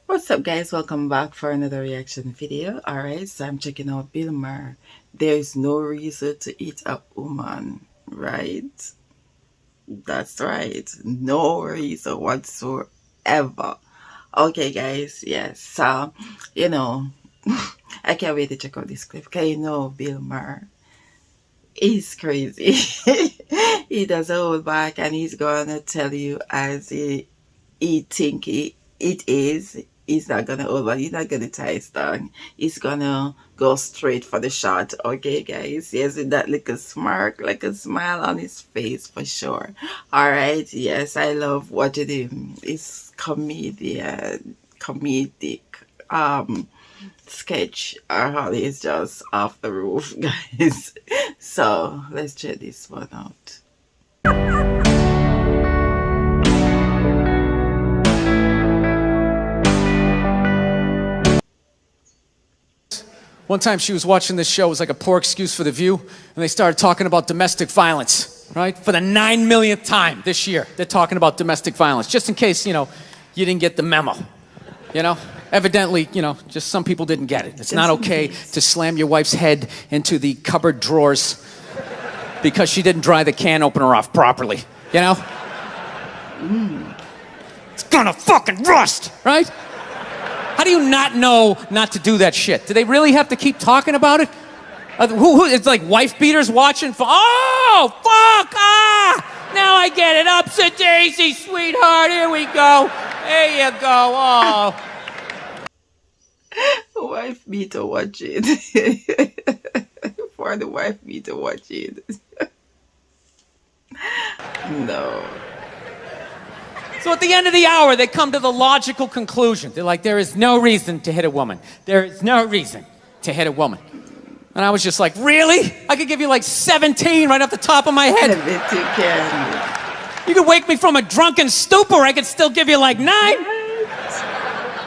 What's up, guys? Welcome back for another reaction video. Alright, so I'm checking out Burr. There's no reason to eat a woman, right? That's right. No reason whatsoever. Okay, guys, yes. So, you know, I can't wait to check out this clip. Because Burr is crazy. He doesn't hold back and he's gonna tell you as he think it is. He's not gonna over. He's not gonna tie his tongue. He's gonna go straight for the shot. Okay, guys. Yes, with that little smirk, like a smile on his face for sure. All right. Yes, I love watching him. It's comedic. Sketch. Our Holly is just off the roof, guys. So let's check this one out. One time she was watching this show, it was like a poor excuse for The View, and they started talking about domestic violence, right? For the 9 millionth time this year, they're talking about domestic violence, just in case, you didn't get the memo, Evidently, just some people didn't get it. It's not okay to slam your wife's head into the cupboard drawers because she didn't dry the can opener off properly, It's gonna fucking rust, right? How do you not know not to do that shit? Do they really have to keep talking about it? It's like wife beaters watching for, oh, fuck, now I get it. Upset daisy, sweetheart, here we go. There you go, oh. Wife beater watching. For the wife beater watching. No. So at the end of the hour, they come to the logical conclusion. They're like, there is no reason to hit a woman. There is no reason to hit a woman. And I was just like, really? I could give you like 17 right off the top of my head. You could wake me from a drunken stupor, I could still give you like 9.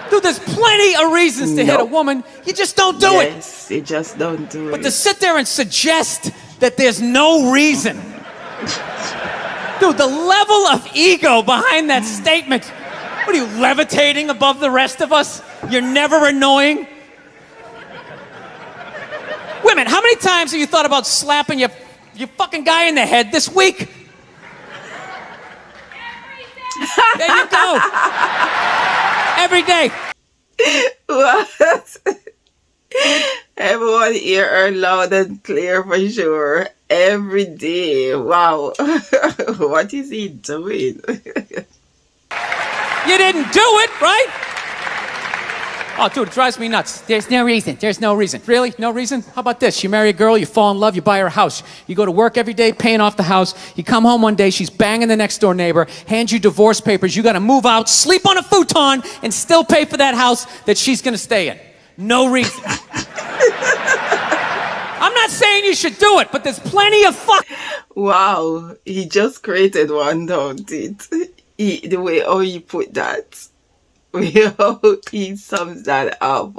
Dude, there's plenty of reasons to hit a woman. You just don't do it. Yes, you just don't do it. But to sit there and suggest that there's no reason. Dude, the level of ego behind that statement. What are you, levitating above the rest of us? You're never annoying? Women, how many times have you thought about slapping your fucking guy in the head this week? There you go. Every day. What? Everyone hear her loud and clear for sure. Every day. Wow. What is he doing? You didn't do it, right? Oh, dude, it drives me nuts. There's no reason. There's no reason. Really? No reason? How about this? You marry a girl, you fall in love, you buy her a house. You go to work every day, paying off the house. You come home one day, she's banging the next door neighbor, hands you divorce papers. You got to move out, sleep on a futon, and still pay for that house that she's going to stay in. No reason. I'm not saying you should do it, but there's plenty of fuck. Wow. He just created one, don't it? The way how he put that. He sums that up,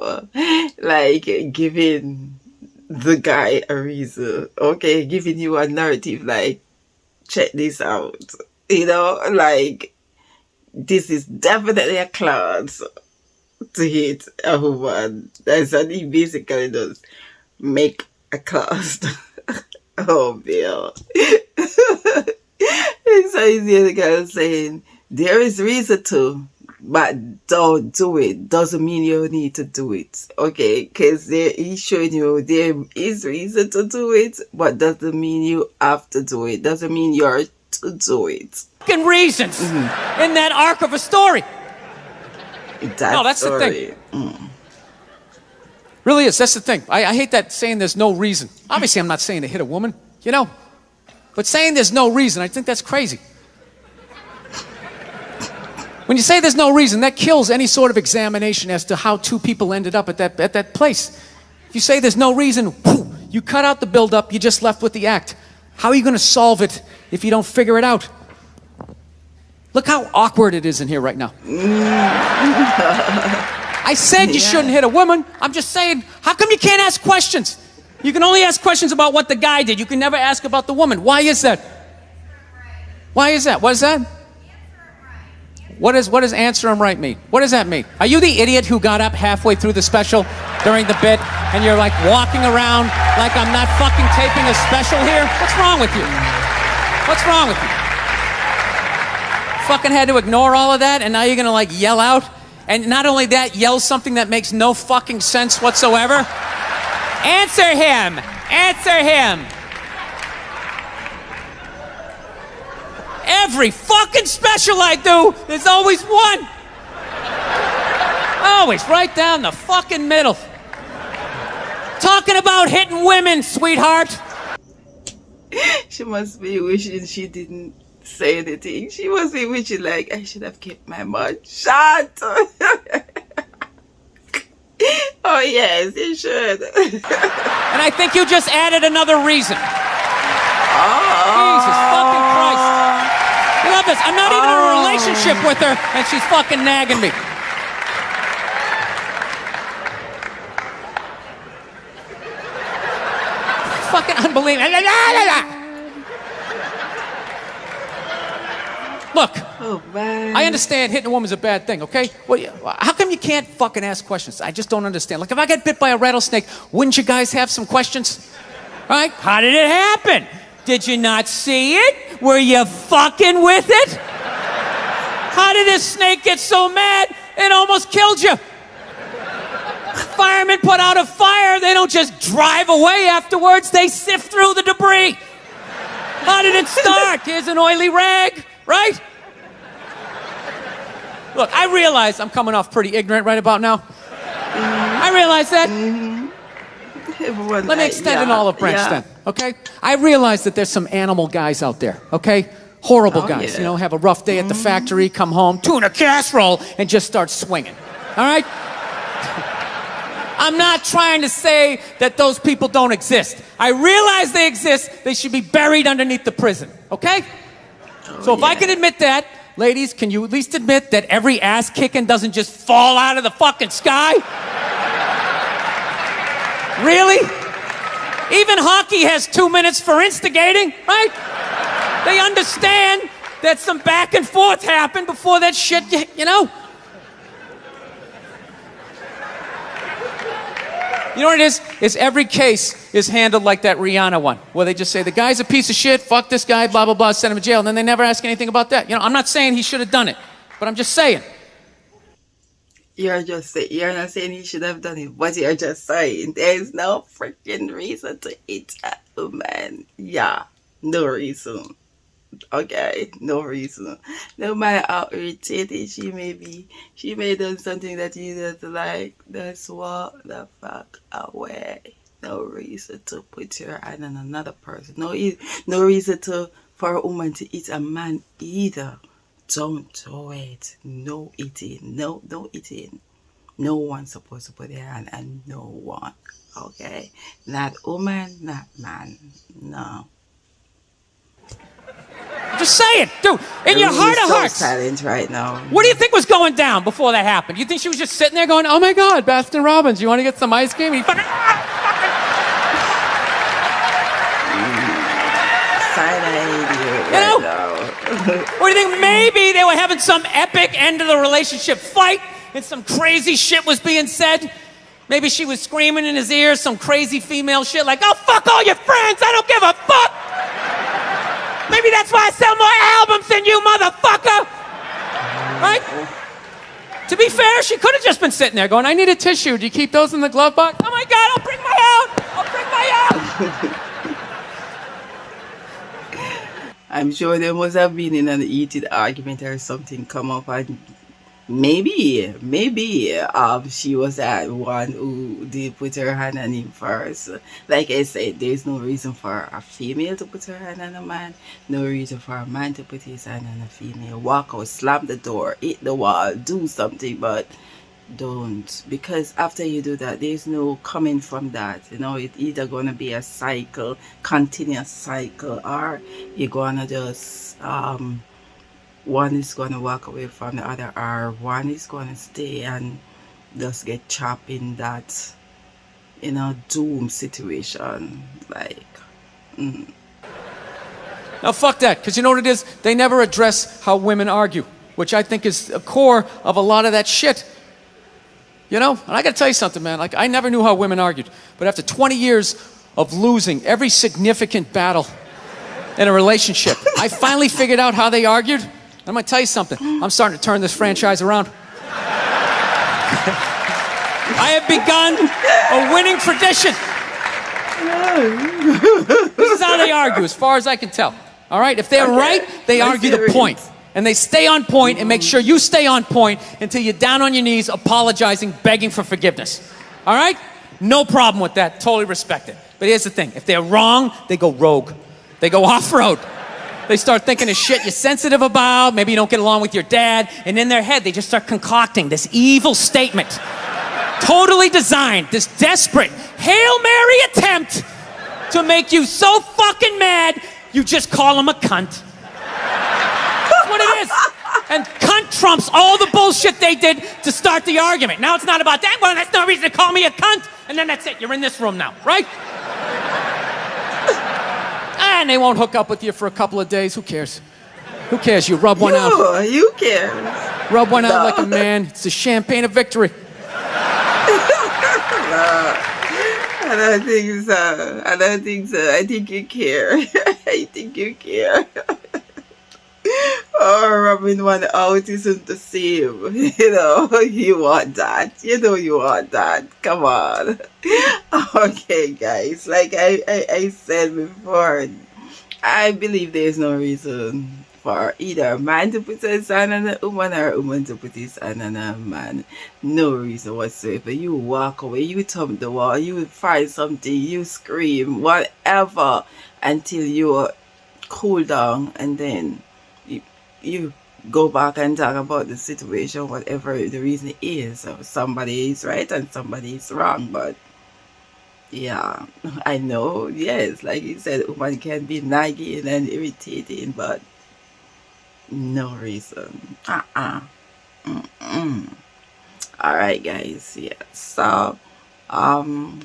like giving the guy a reason, okay, giving you a narrative, like, check this out, like, this is definitely a clause to hit a woman. That's what he basically does, make a clause. Oh, Bill. It's so easy, the guy saying, there is reason to, but don't do it. Doesn't mean you need to do it. Okay? Because he's showing you there is reason to do it, but doesn't mean you have to do it. Doesn't mean you're to do it. Fucking reasons in that arc of a story. That's story. The thing. Really is. That's the thing. I hate that saying there's no reason. Obviously, I'm not saying to hit a woman, but saying there's no reason, I think that's crazy. When you say there's no reason, that kills any sort of examination as to how two people ended up at that place. If you say there's no reason, you cut out the build-up, you're just left with the act. How are you going to solve it if you don't figure it out? Look how awkward it is in here right now. I said you shouldn't hit a woman. I'm just saying, how come you can't ask questions? You can only ask questions about what the guy did. You can never ask about the woman. Why is that? Why is that? What is that? What does answer him right mean? What does that mean? Are you the idiot who got up halfway through the special during the bit and you're like walking around like I'm not fucking taping a special here? What's wrong with you? What's wrong with you? Fucking had to ignore all of that and now you're gonna like yell out? And not only that, yell something that makes no fucking sense whatsoever? Answer him! Answer him! Every fucking special I do, there's always one. Always right down the fucking middle. Talking about hitting women, sweetheart. She must be wishing she didn't say anything. She must be wishing like I should have kept my mouth shut. Oh yes, you should. And I think you just added another reason. Jesus fucking Christ. I love this. I'm not even in a relationship with her, and she's fucking nagging me. Fucking unbelievable. Look, I understand hitting a woman's a bad thing, okay? Well, how come you can't fucking ask questions? I just don't understand. Like, if I get bit by a rattlesnake, wouldn't you guys have some questions? Right? How did it happen? Did you not see it? Were you fucking with it? How did this snake get so mad it almost killed you? Firemen put out a fire, they don't just drive away afterwards, they sift through the debris. How did it start? Here's an oily rag, right? Look, I realize I'm coming off pretty ignorant right about now. I realize that. Let me extend an olive branch then, okay? I realize that there's some animal guys out there, okay? Horrible guys, you know, have a rough day at the factory, come home, tuna casserole, and just start swinging, all right? I'm not trying to say that those people don't exist. I realize they exist. They should be buried underneath the prison, okay? So if I can admit that, ladies, can you at least admit that every ass kicking doesn't just fall out of the fucking sky? Really? Even hockey has 2 minutes for instigating, right? They understand that some back and forth happened before that shit, you know? You know what it is? Is every case is handled like that Rihanna one, where they just say, the guy's a piece of shit, fuck this guy, blah, blah, blah, send him to jail, and then they never ask anything about that. You know, I'm not saying he should have done it, but I'm just saying. You're not saying he should have done it, but you're just saying there's no freaking reason to hit a woman. Yeah, no reason. Okay, no reason. No matter how irritated she may be, she may have done something that you just like, just walk the fuck away. No reason to put your hand on another person. No reason for a woman to eat a man either. Don't do it. No eating. No eating. No one's supposed to put their hand on no one. Okay? Not woman, not man. No. Just say it, dude. In your heart of hearts. Silent right now. What do you think was going down before that happened? You think she was just sitting there going, oh my God, Baskin Robbins, you want to get some ice cream? And he fucking... You know? Or do you think maybe they were having some epic end of the relationship fight and some crazy shit was being said? Maybe she was screaming in his ear some crazy female shit like, oh, fuck all your friends, I don't give a fuck. Maybe that's why I sell more albums than you, motherfucker. Right? To be fair, she could have just been sitting there going, I need a tissue. Do you keep those in the glove box? Oh my God, I'll bring my out. I'll bring my out. I'm sure there must have been in an heated argument or something come up, and maybe she was that one who did put her hand on him first. Like I said, there's no reason for a female to put her hand on a man, no reason for a man to put his hand on a female. Walk out, slam the door, hit the wall, do something, but don't, because after you do that, there's no coming from that. You know, it's either gonna be a cycle, continuous cycle, or you're gonna just one is gonna walk away from the other, or one is gonna stay and just get trapped in that, you know, doom situation. Like Now fuck that, because you know what it is? They never address how women argue. which I think is the core of a lot of that shit. You know? And I gotta tell you something, man. Like, I never knew how women argued. But after 20 years of losing every significant battle in a relationship, I finally figured out how they argued. I'm gonna tell you something. I'm starting to turn this franchise around. I have begun a winning tradition. This is how they argue, as far as I can tell. All right? If they're right, they argue the point. And they stay on point and make sure you stay on point until you're down on your knees, apologizing, begging for forgiveness. All right? No problem with that. Totally respect it. But here's the thing. If they're wrong, they go rogue. They go off-road. They start thinking of shit you're sensitive about. Maybe you don't get along with your dad. And in their head, they just start concocting this evil statement. Totally designed, this desperate Hail Mary attempt to make you so fucking mad, you just call him a cunt. That's what it is. And cunt trumps all the bullshit they did to start the argument. Now it's not about that. Well, that's no reason to call me a cunt. And then that's it. You're in this room now, right? And they won't hook up with you for a couple of days. Who cares? Who cares? You rub one out. You care. Rub one out like a man. It's the champagne of victory. I don't think so. I don't think so. I think you care. I think you care. Or rubbing one out isn't the same. You know, you want that. You know you want that. Come on. Okay, guys. Like I said before, I believe there's no reason for either a man to put his hand on a woman or a woman to put his hand on a man. No reason whatsoever. You walk away, you thump the wall, you find something, you scream, whatever, until you cool down, and then you go back and talk about the situation, whatever the reason is. So somebody is right and somebody is wrong, but yeah, I know, yes, like you said, woman can be nagging and irritating, but no reason. Mm-mm. All right, guys. Yeah. So, um,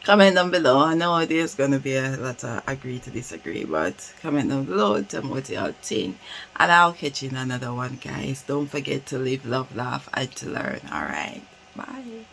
comment down below. I know there's gonna be a lot of agree to disagree, but comment down below. Tell me what y'all think, and I'll catch you in another one, guys. Don't forget to live, love, laugh, and to learn. All right. Bye.